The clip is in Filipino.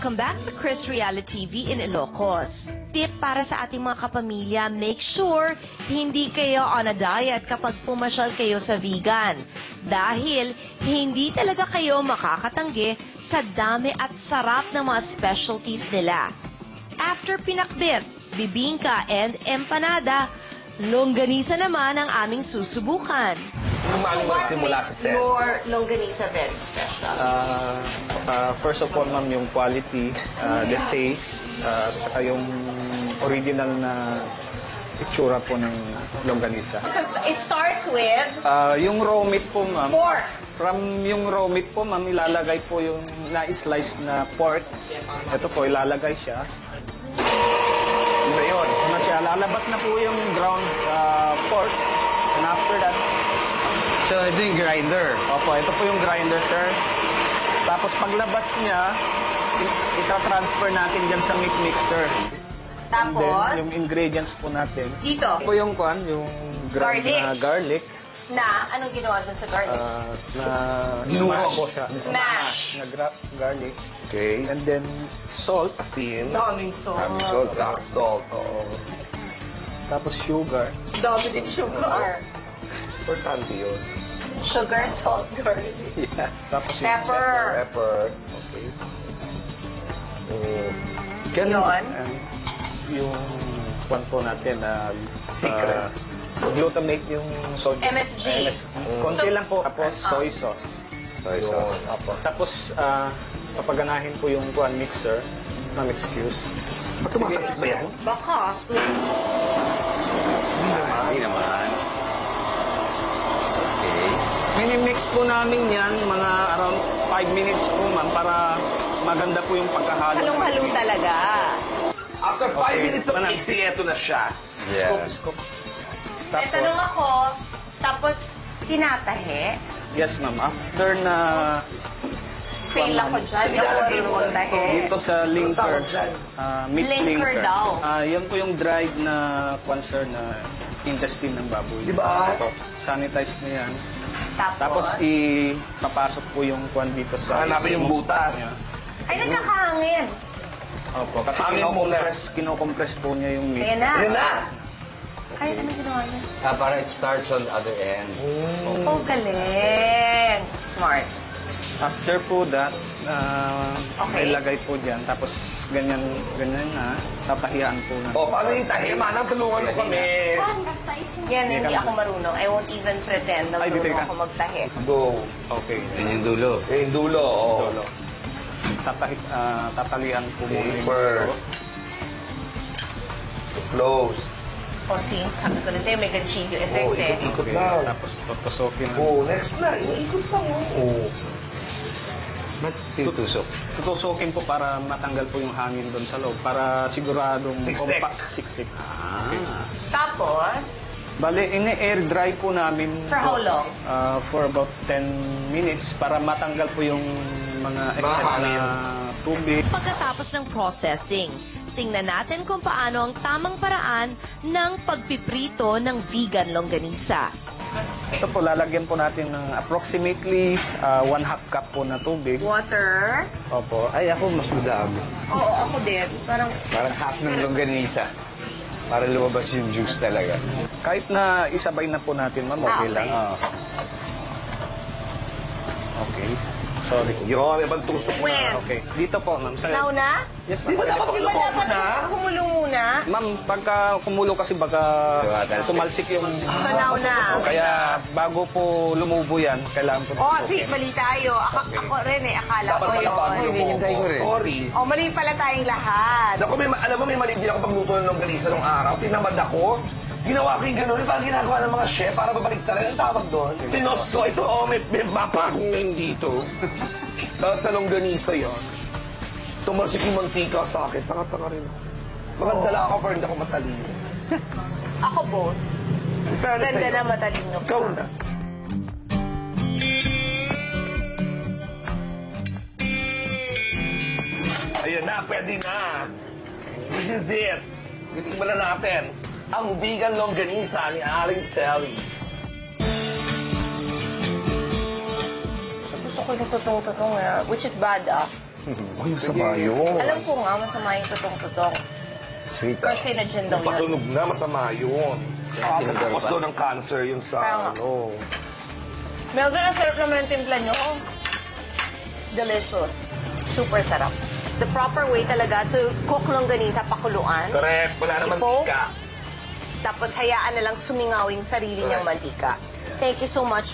Welcome back sa Chris Reality TV in Ilocos. Tip para sa ating mga kapamilya, make sure hindi kayo on a diet kapag pumasyal kayo sa vegan. Dahil hindi talaga kayo makakatanggi sa dami at sarap ng mga specialties nila. After pinakbit, bibingka and empanada, longganisa naman ang aming susubukan. What makes your longganisa very special? First of all, ma'am, yung quality, the taste, saka yung original na itsura po ng longganisa. So it starts with Yung raw meat po, ma'am. pork. From yung raw meat po, ma'am, ilalagay po yung na-slice na pork. Ito po, ilalagay siya. Yun na yun. So na siya, lalabas na po yung ground pork. And after that, So, ito yung grinder. opo, ito po yung grinder, sir. Tapos paglabas niya, ita-transfer natin dyan sa meat mixer. Then, Tapos, yung ingredients po natin. dito, Ito po yung yung ground Garlic. na garlic. anong ginawa dun sa garlic? Na smash po siya. Smash. Na garlic. Okay. And then, salt. Asin. Daming salt. Salt. Rock salt. Oo. Tapos sugar. Dami din sugar. Importante yun. Sugar, salt, garlic. Yeah. Tapos yung Pepper. Pepper. Okay. Ganun. Yun. Yung kwan po natin na Secret. glutamate yung sodium. MSG. Konti So- lang po. Tapos soy sauce. Soy sauce. Apo. Tapos papaganahin po yung kwan mixer. Ma'am, excuse. Tumatasik ba yan? Baka. Hindi naman. Okay. Minimix po namin yan, mga around 5 minutes po, ma'am, para maganda po yung pagkahalo. Halong-halo talaga. After 5 minutes of Manang- mixing, eto na siya. Scoop. May tanong ako, tapos tinatahe. Yes, ma'am. After na Fail ako dyan. Hindi ako marunong magtahe. dito sa linker, meat Linker linker. daw. Yan po yung dried na cancer na intestine ng baboy. Di ba? Opo. Sanitize na yan. Tapos, Tapos ipapasok po yung kwan dito sa... Hanapin yung butas. ay nagkakahangin. Opo. Kasi Hangin muna. kinocompress po niya yung meat. Ayan na. Yan na! Ay, ano ginawa niya? Para it starts on the other end. Oh, galing. Smart. After po that, Okay. ilagay po dyan. Tapos ganyan na. Tatahiyaan po na. O, paano yung tahi? Manang, tulungan mo kami. Yan, hindi ako marunong. I won't even pretend na Ay, dito marunong ka. ako magtahe. Go. Okay. Yan yung dulo. Yan yung dulo, oo. Dulo. Tatalian po muna yung First. Close. O, see? Sabi ko na sa'yo, may ganchillo effect Oh, eh. ikot-ikot Okay. lang. Tapos tutusokin. Oh, next na. Iikot lang, oh. Ba't tinutusok? Tutusokin po para matanggal po yung hangin doon sa loob. Para siguradong Siksik. siksik. Tapos, Bale, ini-air dry po namin. for how long? For about 10 minutes para matanggal po yung mga excess na tubig. Pagkatapos ng processing, tingnan natin kung paano ang tamang paraan ng pagpiprito ng vegan longganisa. Ito po, lalagyan po natin ng approximately 1/2 cup po na tubig. Water. Opo. Ay, ako mas madami. Oo, ako din. Parang, Parang half ng longganisa. Para lumabas yung juice talaga. Kahit na isabay na po natin, ma'am, okay okay. lang. Okay. Sorry. Yun, may bantusok when? Okay. Dito po, ma'am. Sa... Nauna? Yes, Di ba ma'am. dapat Di ba dapat kumulo muna? Ma'am, pagka kumulo kasi baka tumalsik yung... So, nauna. Kaya bago po lumubo yan, kailangan po... Oh, sige, mali tayo. Ako rin eh, akala ko Dapat pala bago yun. lumoko. Sorry. Oh, mali pala tayong lahat. Naku, alam mo, may mali din ako pagluto ng longganisa nung araw. Tinamad ako. Ginawa ko yung gano'n. Yung parang ginagawa ng mga chef para babalik talaga. Ang tawag doon. Tinos ko. Ito, may mapa akong ngayon dito. Dahil sa longganisa yun. Tumalsik yung mantika sa akin. Tanga-tanga rin ako. Magandala ako pero hindi ako matalino. Ako both. Pero Ganda sa'yo, na matalino ka. ikaw na. Ayun na, pwede na. This is it. Titingnan na natin ang vegan longganisa ni Aling Sally. Gusto ko yung tutong-tutong which is bad Oh, yung sama yun. Alam ko nga, masama yung tutong-tutong. Sweet. Kasi na-dyan daw yun. Pasunog na, masama yun. Tapos doon ng cancer yun Kaya sa nga. ano. Melvin, ang sarap naman ang timpla nyo. Delicious. Super sarap. The proper way talaga to cook longganisa, pakuluan. Correct. Wala naman Ipo. tika. Tapos hayaan na lang sumingaw yung sarili niyang mantika. Thank you so much,